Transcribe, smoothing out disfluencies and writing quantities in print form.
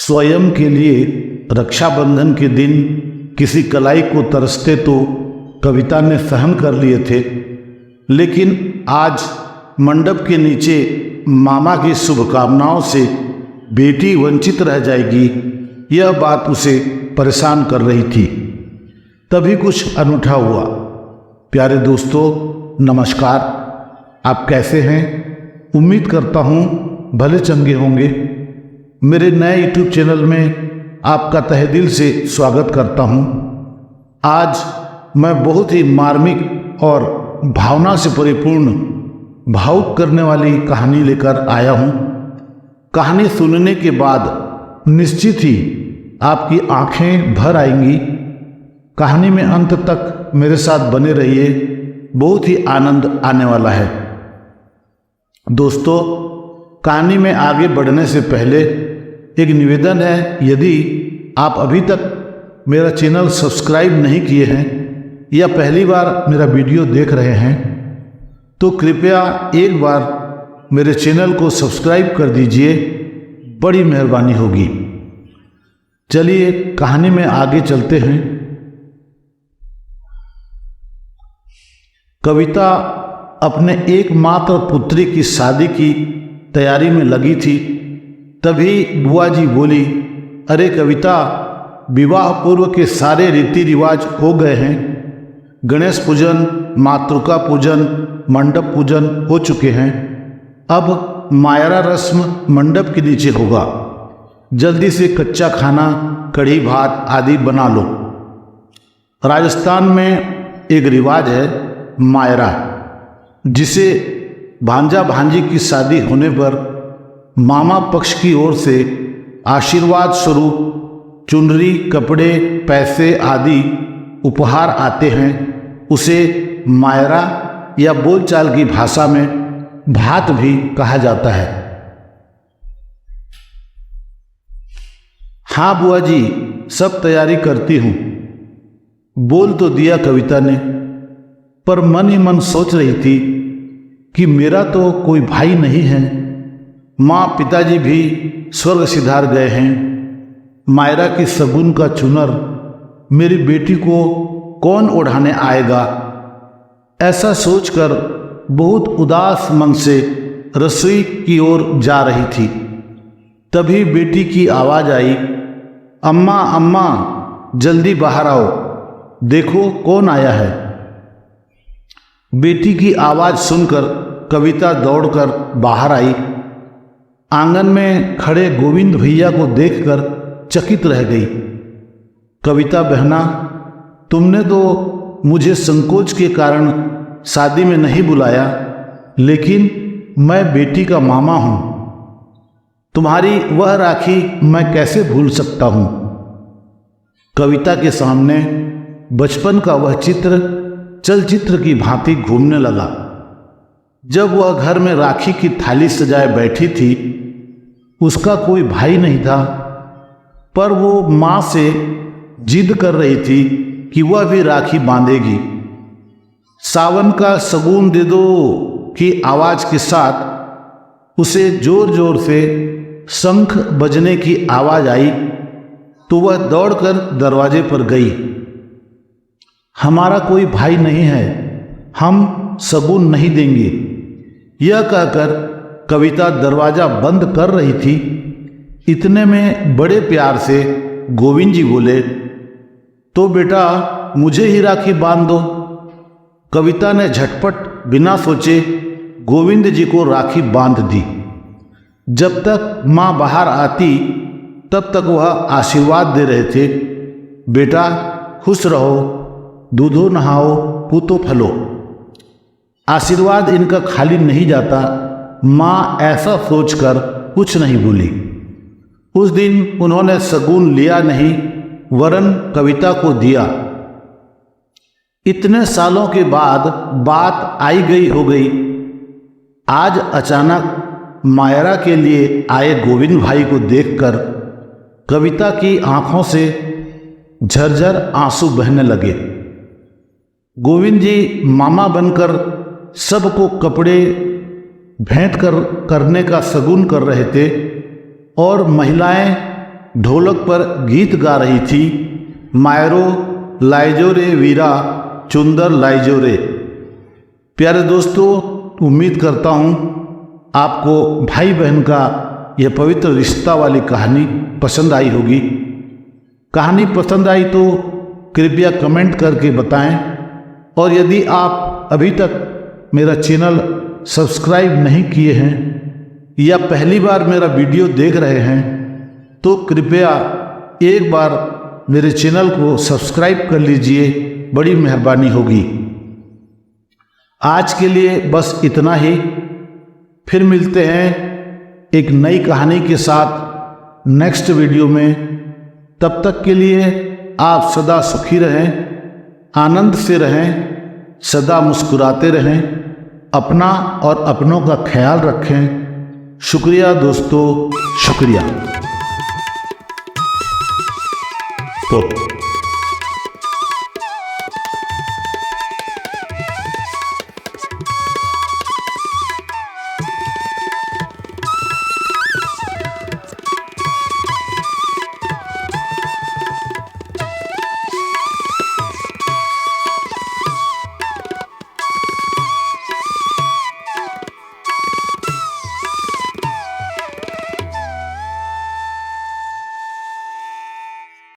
स्वयं के लिए रक्षाबंधन के दिन किसी कलाई को तरसते तो कविता ने सहन कर लिए थे, लेकिन आज मंडप के नीचे मामा की शुभकामनाओं से बेटी वंचित रह जाएगी, यह बात उसे परेशान कर रही थी। तभी कुछ अनूठा हुआ। प्यारे दोस्तों, नमस्कार। आप कैसे हैं? उम्मीद करता हूँ भले चंगे होंगे। मेरे नए YouTube चैनल में आपका तहे दिल से स्वागत करता हूँ। आज मैं बहुत ही मार्मिक और भावना से परिपूर्ण, भावुक करने वाली कहानी लेकर आया हूँ। कहानी सुनने के बाद निश्चित ही आपकी आंखें भर आएंगी। कहानी में अंत तक मेरे साथ बने रहिए, बहुत ही आनंद आने वाला है। दोस्तों, कहानी में आगे बढ़ने से पहले एक निवेदन है, यदि आप अभी तक मेरा चैनल सब्सक्राइब नहीं किए हैं या पहली बार मेरा वीडियो देख रहे हैं तो कृपया एक बार मेरे चैनल को सब्सक्राइब कर दीजिए, बड़ी मेहरबानी होगी। चलिए कहानी में आगे चलते हैं। कविता अपने एकमात्र पुत्री की शादी की तैयारी में लगी थी। तभी बुआ जी बोली, अरे कविता, विवाह पूर्व के सारे रीति रिवाज हो गए हैं। गणेश पूजन, मातृका पूजन, मंडप पूजन हो चुके हैं। अब मायरा रस्म मंडप के नीचे होगा। जल्दी से कच्चा खाना, कढ़ी भात आदि बना लो। राजस्थान में एक रिवाज है मायरा, जिसे भांजा भांजी की शादी होने पर मामा पक्ष की ओर से आशीर्वाद स्वरूप चुनरी, कपड़े, पैसे आदि उपहार आते हैं। उसे मायरा या बोलचाल की भाषा में भात भी कहा जाता है। हाँ बुआ जी, सब तैयारी करती हूँ, बोल तो दिया कविता ने, पर मन ही मन सोच रही थी कि मेरा तो कोई भाई नहीं है। माँ पिताजी भी स्वर्ग सिधार गए हैं। मायरा की सगुन का चुनर मेरी बेटी को कौन ओढ़ाने आएगा? ऐसा सोचकर बहुत उदास मन से रसोई की ओर जा रही थी। तभी बेटी की आवाज़ आई, अम्मा अम्मा, जल्दी बाहर आओ, देखो कौन आया है। बेटी की आवाज़ सुनकर कविता दौड़कर बाहर आई। आंगन में खड़े गोविंद भैया को देखकर चकित रह गई। कविता बहना, तुमने तो मुझे संकोच के कारण शादी में नहीं बुलाया, लेकिन मैं बेटी का मामा हूँ। तुम्हारी वह राखी मैं कैसे भूल सकता हूँ। कविता के सामने बचपन का वह चित्र चलचित्र की भांति घूमने लगा। जब वह घर में राखी की थाली सजाए बैठी थी, उसका कोई भाई नहीं था, पर वो माँ से जिद कर रही थी कि वह भी राखी बांधेगी। सावन का सगुन दे दो की आवाज़ के साथ उसे जोर जोर से शंख बजने की आवाज़ आई तो वह दौड़कर दरवाजे पर गई। हमारा कोई भाई नहीं है, हम सगुन नहीं देंगे। यह कहकर कविता दरवाज़ा बंद कर रही थी। इतने में बड़े प्यार से गोविंद जी बोले, तो बेटा मुझे ही राखी बांध दो। कविता ने झटपट बिना सोचे गोविंद जी को राखी बांध दी। जब तक माँ बाहर आती तब तक वह आशीर्वाद दे रहे थे, बेटा खुश रहो, दूधो नहाओ, पूतो फलो। आशीर्वाद इनका खाली नहीं जाता। माँ ऐसा सोचकर कुछ नहीं बोली। उस दिन उन्होंने सगुन लिया नहीं, वरन कविता को दिया। इतने सालों के बाद बात आई गई हो गई। आज अचानक मायरा के लिए आए गोविंद भाई को देखकर कविता की आंखों से झरझर आंसू बहने लगे। गोविंद जी मामा बनकर सबको कपड़े भेंट करने का शगुन कर रहे थे और महिलाएं ढोलक पर गीत गा रही थी, मायरो लाइजो रे वीरा चुंदर लाइजो रे। प्यारे दोस्तों, उम्मीद करता हूँ आपको भाई बहन का यह पवित्र रिश्ता वाली कहानी पसंद आई होगी। कहानी पसंद आई तो कृपया कमेंट करके बताएं, और यदि आप अभी तक मेरा चैनल सब्सक्राइब नहीं किए हैं या पहली बार मेरा वीडियो देख रहे हैं तो कृपया एक बार मेरे चैनल को सब्सक्राइब कर लीजिए, बड़ी मेहरबानी होगी। आज के लिए बस इतना ही, फिर मिलते हैं एक नई कहानी के साथ नेक्स्ट वीडियो में। तब तक के लिए आप सदा सुखी रहें, आनंद से रहें, सदा मुस्कुराते रहें, अपना और अपनों का ख्याल रखें। शुक्रिया दोस्तों, शुक्रिया। तो